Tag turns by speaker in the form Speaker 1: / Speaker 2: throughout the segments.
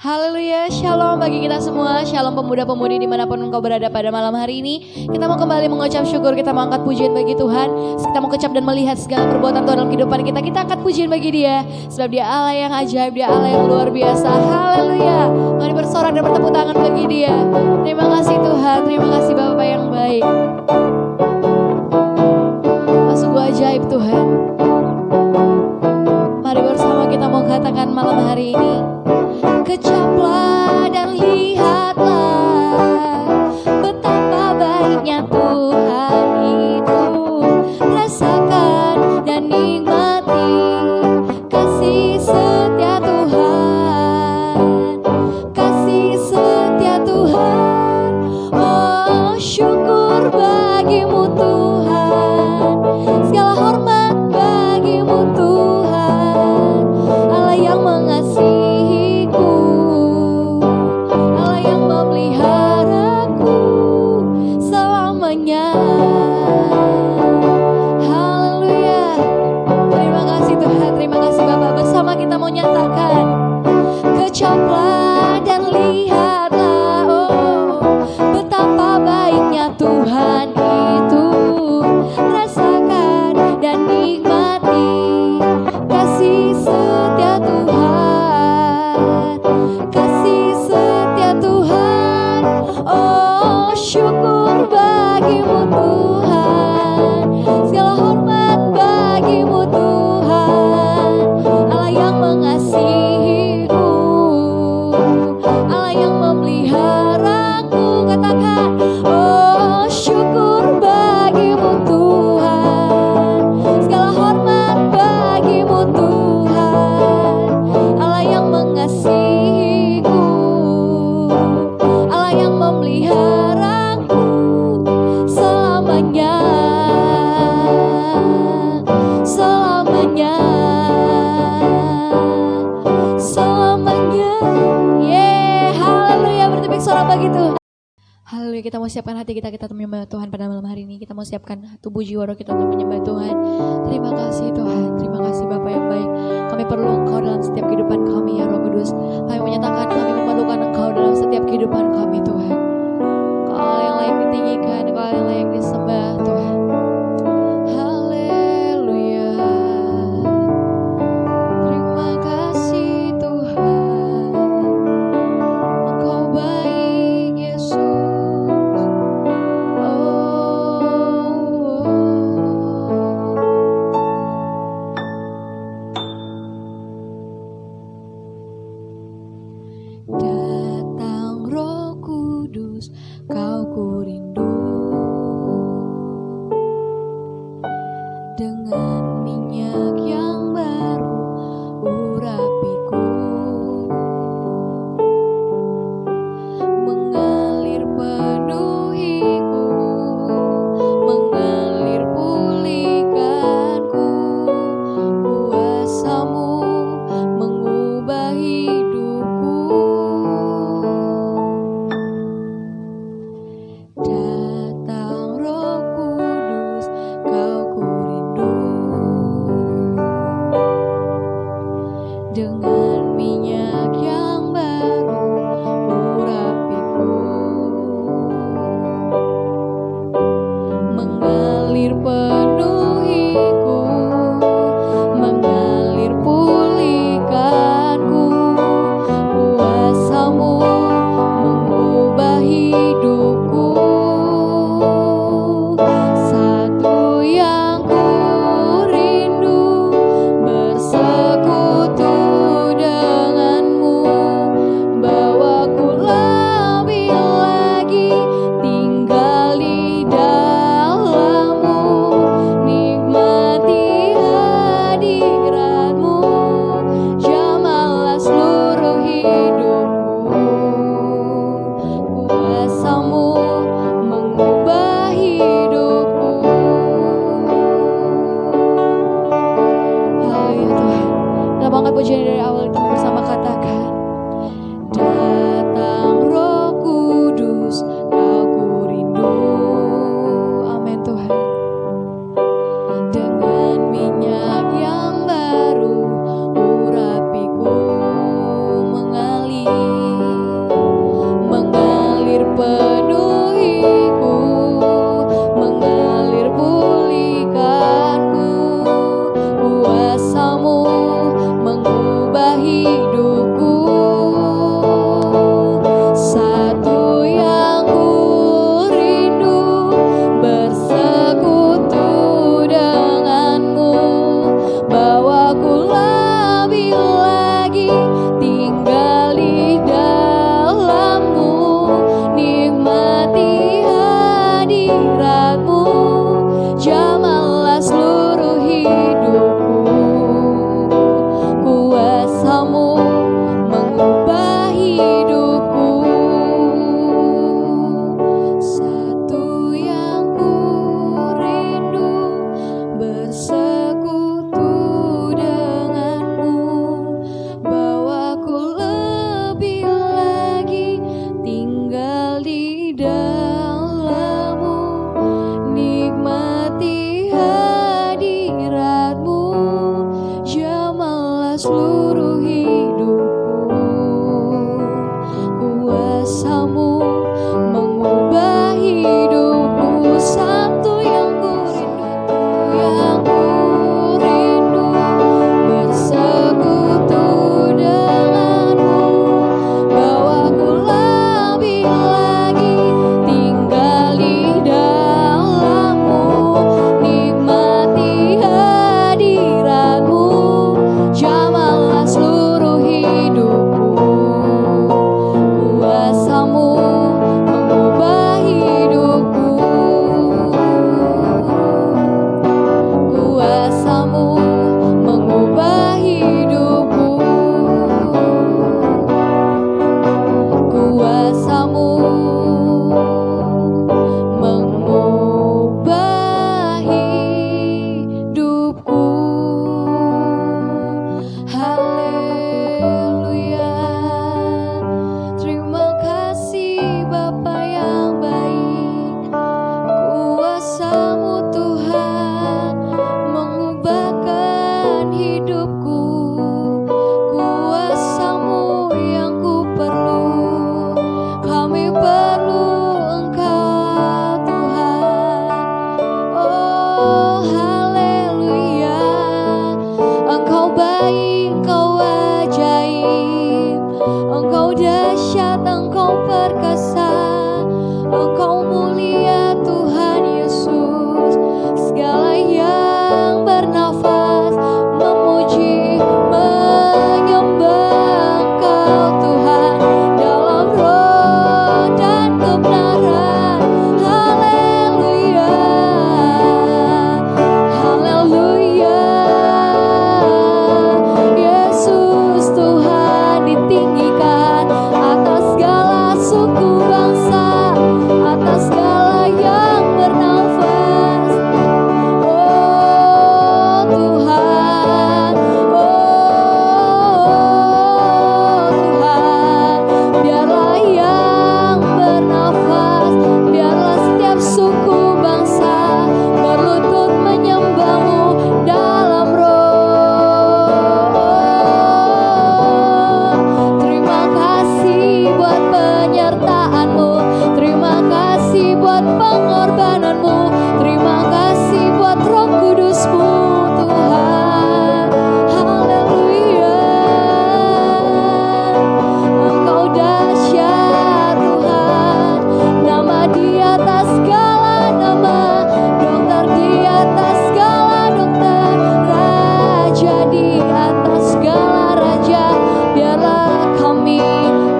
Speaker 1: Haleluya, shalom bagi kita semua. Shalom pemuda-pemudi dimanapun engkau berada pada malam hari ini. Kita mau kembali mengucap syukur, kita mau angkat pujian bagi Tuhan. Kita mau kecap dan melihat segala perbuatan Tuhan dalam kehidupan kita. Kita angkat pujian bagi Dia, sebab Dia Allah yang ajaib, Dia Allah yang luar biasa. Haleluya. Mari bersorak dan bertepuk tangan bagi Dia. Terima kasih Tuhan, terima kasih Bapa yang baik. Sungguh ajaib Tuhan. Mari bersama kita mau katakan malam hari ini. Kecaplah dan lihatlah betapa baiknya Tuhan itu. Rasakan dan nikmati kasih setia Tuhan, kasih setia Tuhan. Oh, syukur bagimu Tuhan, segala hormat bagimu Tuhan, Allah yang mengasihi, kita mau nyatakan, kecaplah dan lihatlah, oh, betapa baiknya Tuhan itu. Rasakan dan nikmati kasih setia Tuhan, kasih setia Tuhan. Oh, syukur bagimu Tuhan, segala hormat bagimu Tuhan, yang mengasihiku, Allah yang memeliharaku. Katakan, oh syukur bagimu Tuhan, segala hormat bagimu Tuhan, Allah yang mengasihiku, Allah yang memeliharaku selamanya, selamanya. Suara begitu. Haleluya, kita mau siapkan hati kita menyembah Tuhan pada malam hari ini. Kita mau siapkan tubuh jiwa roh kita untuk menyembah Tuhan. Terima kasih Tuhan, terima kasih Bapa yang baik. Kami perlu Engkau dalam setiap kehidupan kami ya Roh Kudus. Kami menyatakan kami memerlukan Engkau dalam setiap kehidupan kami Tuhan. Engkau Allah yang layak ditinggikan, Engkau Allah yang layak disembah Tuhan. Haleluya. Terima kasih Tuhan. Engkau baik Yesus. Datang Roh Kudus. Allah kami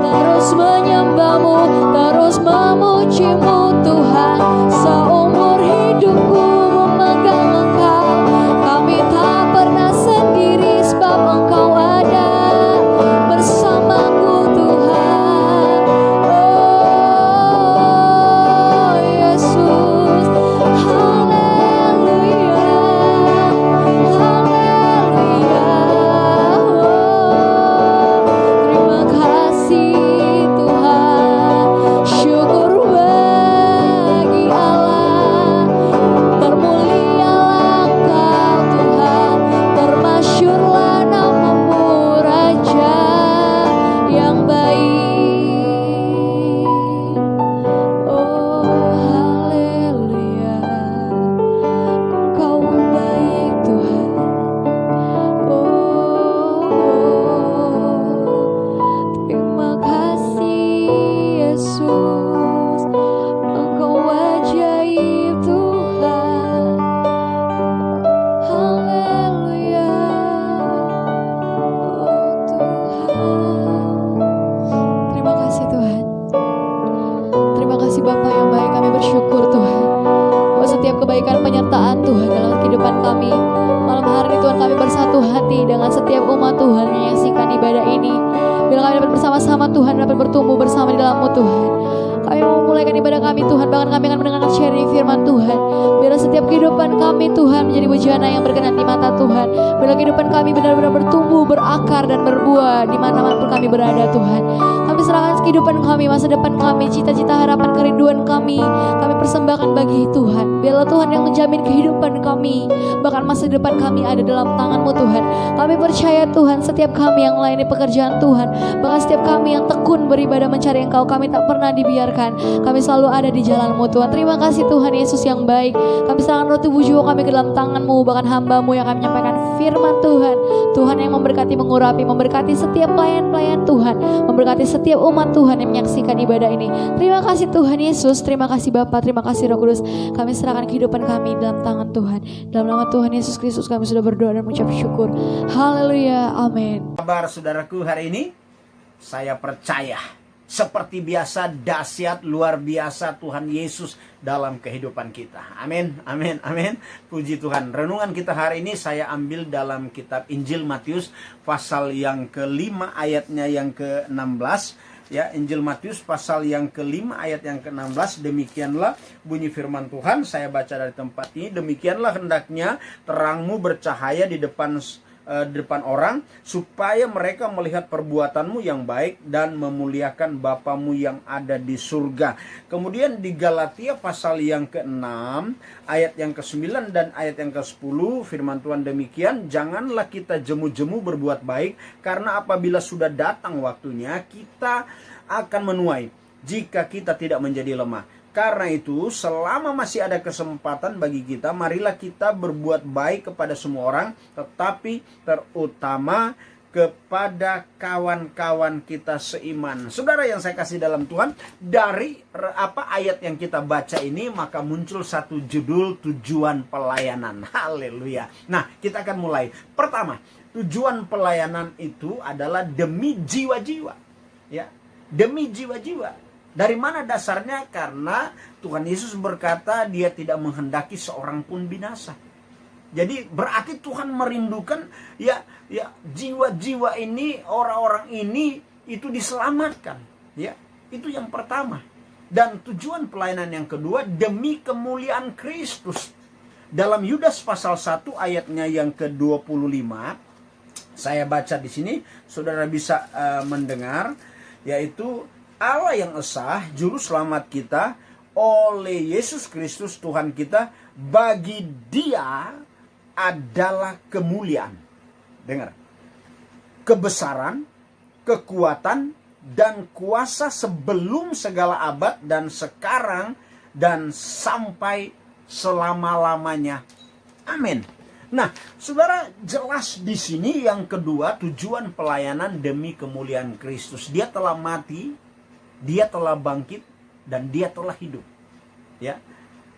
Speaker 1: terus menyembah-Mu, terus memuji-Mu Tuhan. Seumur hidupku memegang Engkau, kami tak pernah sendiri sebab Engkau ada bersamaku Tuhan. Oh Yesus, haleluya, haleluya. Terima kasih Tuhan, syukur bagi Allah. Termulialah Engkau Tuhan, termasyurlah nama-Mu Raja yang baik. Oh haleluya, Engkau baik Tuhan. Terima kasih Yesus, Engkau ajaib Tuhan. Haleluya, oh Tuhan. Terima kasih Tuhan. Terima kasih Bapa yang baik, kami bersyukur Tuhan buat setiap kebaikan penyertaan Tuhan dalam kehidupan kami. Malam hari ini Tuhan kami bersatu hati dengan setiap umat Tuhan yang menyaksikan ibadah ini. Bila kami dapat bersama-sama Tuhan, dapat bertumbuh bersama di dalam-Mu Tuhan. Kami mau memulaikan ibadah kami Tuhan, bahkan kami akan mendengarkan sharing firman Tuhan. Bila setiap kehidupan kami Tuhan menjadi bujana yang berkenan di mata Tuhan. Bila kehidupan kami benar-benar bertumbuh, berakar dan berbuah di mana-mana pun kami berada Tuhan. Kami serahkan kehidupan kami, masa depan kami, cita-cita, harapan, kerinduan kami persembahkan bagi Tuhan. Bila Tuhan yang menjamin kehidupan kami, bahkan masa depan kami ada dalam tangan-Mu Tuhan. Kami percaya Tuhan, setiap kami yang melayani pekerjaan Tuhan, bahkan setiap kami yang tekun beribadah mencari Engkau, kami tak pernah dibiarkan. Kami selalu ada di jalan-Mu Tuhan. Terima kasih Tuhan Yesus yang baik. Kami serahkan roh tubuh jiwa kami ke dalam tangan-Mu, bahkan hamba-Mu yang akan menyampaikan firman Tuhan. Tuhan yang memberkati, mengurapi, memberkati setiap pelayan-pelayan Tuhan, memberkati setiap umat Tuhan yang menyaksikan ibadah ini. Terima kasih Tuhan Yesus, terima kasih Bapa, terima kasih Roh Kudus. Kami serahkan kehidupan kami dalam tangan Tuhan. Dalam nama Tuhan Yesus Kristus kami sudah berdoa dan mengucap syukur. Haleluya, amin.
Speaker 2: Kabar saudaraku hari ini, saya percaya seperti biasa dahsyat luar biasa Tuhan Yesus dalam kehidupan kita. Amin, amin, amin. Puji Tuhan. Renungan kita hari ini saya ambil dalam kitab Injil Matius pasal yang ke-5 ayatnya yang ke-16. Ya, Injil Matius pasal yang ke-5 ayat yang ke-16. Demikianlah bunyi firman Tuhan. Saya baca dari tempat ini. Demikianlah hendaknya terangmu bercahaya di depan orang, supaya mereka melihat perbuatanmu yang baik dan memuliakan Bapamu yang ada di surga. Kemudian di Galatia pasal yang ke-6 ayat yang ke-9 dan ayat yang ke-10 firman Tuhan demikian, janganlah kita jemu-jemu berbuat baik, karena apabila sudah datang waktunya kita akan menuai jika kita tidak menjadi lemah. Karena itu, selama masih ada kesempatan bagi kita, marilah kita berbuat baik kepada semua orang, tetapi terutama kepada kawan-kawan kita seiman. Saudara yang saya kasih dalam Tuhan, dari ayat yang kita baca ini, maka muncul satu judul, tujuan pelayanan. Haleluya. Nah, kita akan mulai. Pertama, tujuan pelayanan itu adalah demi jiwa-jiwa. Ya, demi jiwa-jiwa. Dari mana dasarnya? Karena Tuhan Yesus berkata dia tidak menghendaki seorang pun binasa. Jadi berarti Tuhan merindukan ya jiwa-jiwa ini, orang-orang ini itu diselamatkan. Ya, itu yang pertama. Dan tujuan pelayanan yang kedua demi kemuliaan Kristus. Dalam Yudas pasal 1 ayatnya yang ke-25, saya baca di sini, saudara bisa mendengar, yaitu Allah yang esa, juru selamat kita, oleh Yesus Kristus Tuhan kita, bagi dia adalah kemuliaan. Dengar. Kebesaran, kekuatan, dan kuasa sebelum segala abad dan sekarang dan sampai selama-lamanya. Amin. Nah, saudara, jelas di sini yang kedua, tujuan pelayanan demi kemuliaan Kristus. Dia telah mati, dia telah bangkit, dan dia telah hidup. Ya,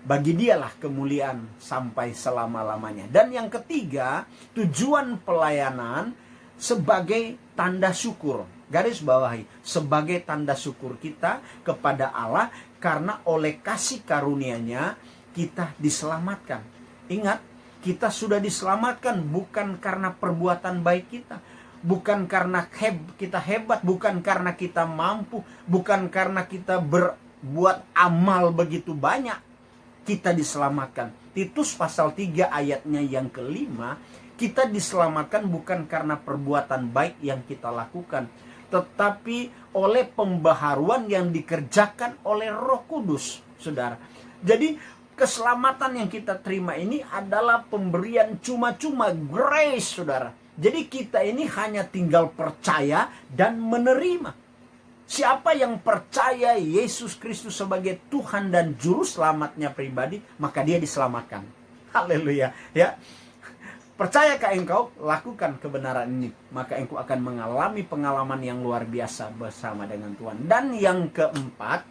Speaker 2: bagi dialah kemuliaan sampai selama-lamanya. Dan yang ketiga, tujuan pelayanan sebagai tanda syukur. Garis bawahi, sebagai tanda syukur kita kepada Allah karena oleh kasih karunia-Nya kita diselamatkan. Ingat, kita sudah diselamatkan bukan karena perbuatan baik kita, bukan karena kita hebat, bukan karena kita mampu, bukan karena kita berbuat amal begitu banyak. Kita diselamatkan. Titus pasal 3 ayatnya yang kelima, kita diselamatkan bukan karena perbuatan baik yang kita lakukan, tetapi oleh pembaharuan yang dikerjakan oleh Roh Kudus, saudara. Jadi keselamatan yang kita terima ini adalah pemberian cuma-cuma, grace, saudara. Jadi kita ini hanya tinggal percaya dan menerima. Siapa yang percaya Yesus Kristus sebagai Tuhan dan Juru Selamatnya pribadi, maka dia diselamatkan. Haleluya, ya. Percayakah engkau? Lakukan kebenaran ini, maka engkau akan mengalami pengalaman yang luar biasa bersama dengan Tuhan. Dan yang keempat,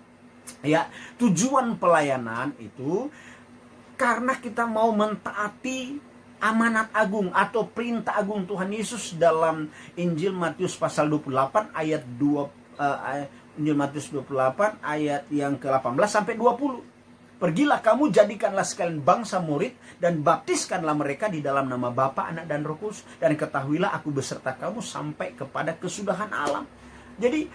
Speaker 2: ya, tujuan pelayanan itu karena kita mau mentaati amanat agung atau perintah agung Tuhan Yesus dalam Injil Matius pasal 28 ayat 2, Injil Matius 28 ayat yang ke-18 sampai 20. Pergilah kamu, jadikanlah sekalian bangsa murid dan baptiskanlah mereka di dalam nama Bapa, Anak dan Roh Kudus, dan ketahuilah aku beserta kamu sampai kepada kesudahan alam. Jadi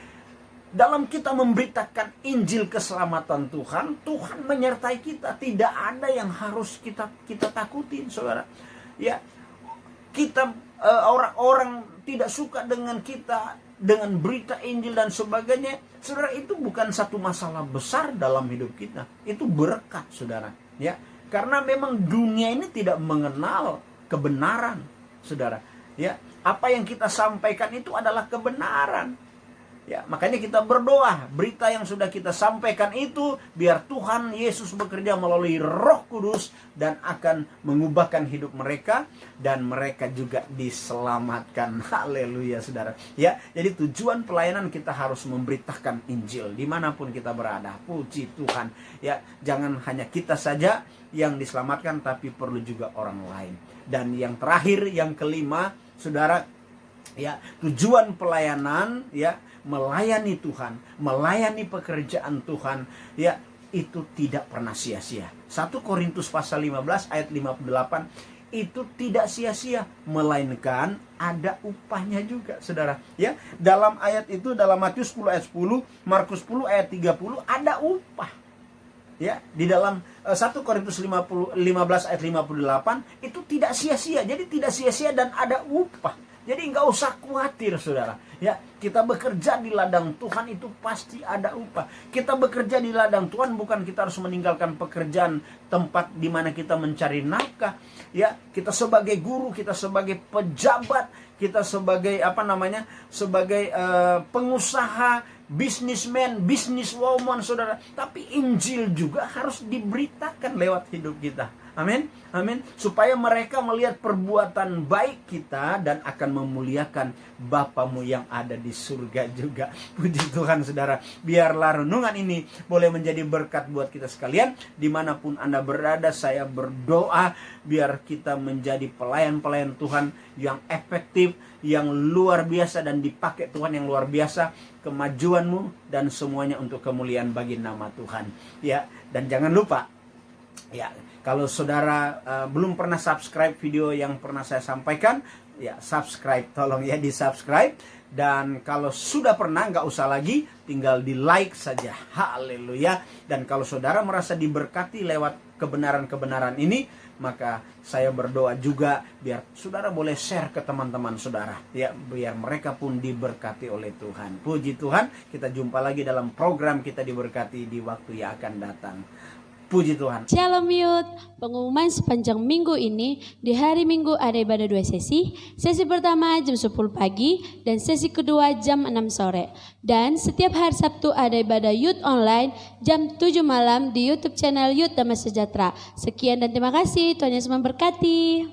Speaker 2: dalam kita memberitakan Injil keselamatan Tuhan, Tuhan menyertai kita. Tidak ada yang harus kita takutin, saudara. Ya, kita orang-orang tidak suka dengan kita, dengan berita Injil dan sebagainya. Saudara, itu bukan satu masalah besar dalam hidup kita. Itu berkat, saudara. Ya, karena memang dunia ini tidak mengenal kebenaran, saudara. Ya, apa yang kita sampaikan itu adalah kebenaran. Ya, makanya kita berdoa, berita yang sudah kita sampaikan itu biar Tuhan Yesus bekerja melalui Roh Kudus dan akan mengubahkan hidup mereka dan mereka juga diselamatkan. Haleluya, saudara. Ya, jadi tujuan pelayanan kita harus memberitakan Injil dimanapun kita berada. Puji Tuhan. Ya, jangan hanya kita saja yang diselamatkan, tapi perlu juga orang lain. Dan yang terakhir, yang kelima, saudara, ya, tujuan pelayanan, ya, melayani Tuhan, melayani pekerjaan Tuhan, ya, itu tidak pernah sia-sia. 1 Korintus pasal 15 ayat 58, itu tidak sia-sia, melainkan ada upahnya juga, saudara. Ya, dalam ayat itu, dalam Matius 10 ayat 10, Markus 10 ayat 30, ada upah. Ya, di dalam 1 Korintus 15 ayat 58 itu tidak sia-sia. Jadi tidak sia-sia dan ada upah. Jadi nggak usah khawatir, saudara. Ya, kita bekerja di ladang Tuhan itu pasti ada upah. Kita bekerja di ladang Tuhan bukan kita harus meninggalkan pekerjaan tempat di mana kita mencari nafkah. Ya, kita sebagai guru, kita sebagai pejabat, kita sebagai sebagai pengusaha, businessman, businesswoman, saudara. Tapi Injil juga harus diberitakan lewat hidup kita. Amin, amin. Supaya mereka melihat perbuatan baik kita dan akan memuliakan Bapamu yang ada di surga juga. Puji Tuhan, saudara. Biarlah renungan ini boleh menjadi berkat buat kita sekalian. Dimanapun Anda berada, saya berdoa biar kita menjadi pelayan-pelayan Tuhan yang efektif, yang luar biasa dan dipakai Tuhan yang luar biasa. Kemajuanmu dan semuanya untuk kemuliaan bagi nama Tuhan. Ya, dan jangan lupa, ya, kalau saudara belum pernah subscribe video yang pernah saya sampaikan, ya subscribe, tolong ya di subscribe. Dan kalau sudah pernah, nggak usah lagi, tinggal di like saja. Haleluya. Dan kalau saudara merasa diberkati lewat kebenaran-kebenaran ini, maka saya berdoa juga biar saudara boleh share ke teman-teman saudara, ya, biar mereka pun diberkati oleh Tuhan. Puji Tuhan, kita jumpa lagi dalam program Kita Diberkati di waktu yang akan datang. Puji Tuhan.
Speaker 3: Shalom Youth, pengumuman sepanjang minggu ini, di hari Minggu ada ibadah 2 sesi. Sesi pertama jam 10 pagi dan sesi kedua jam 6 sore. Dan setiap hari Sabtu ada ibadah Youth online jam 7 malam di YouTube channel Youth Damai Sejahtera. Sekian dan terima kasih, Tuhan Yesus memberkati.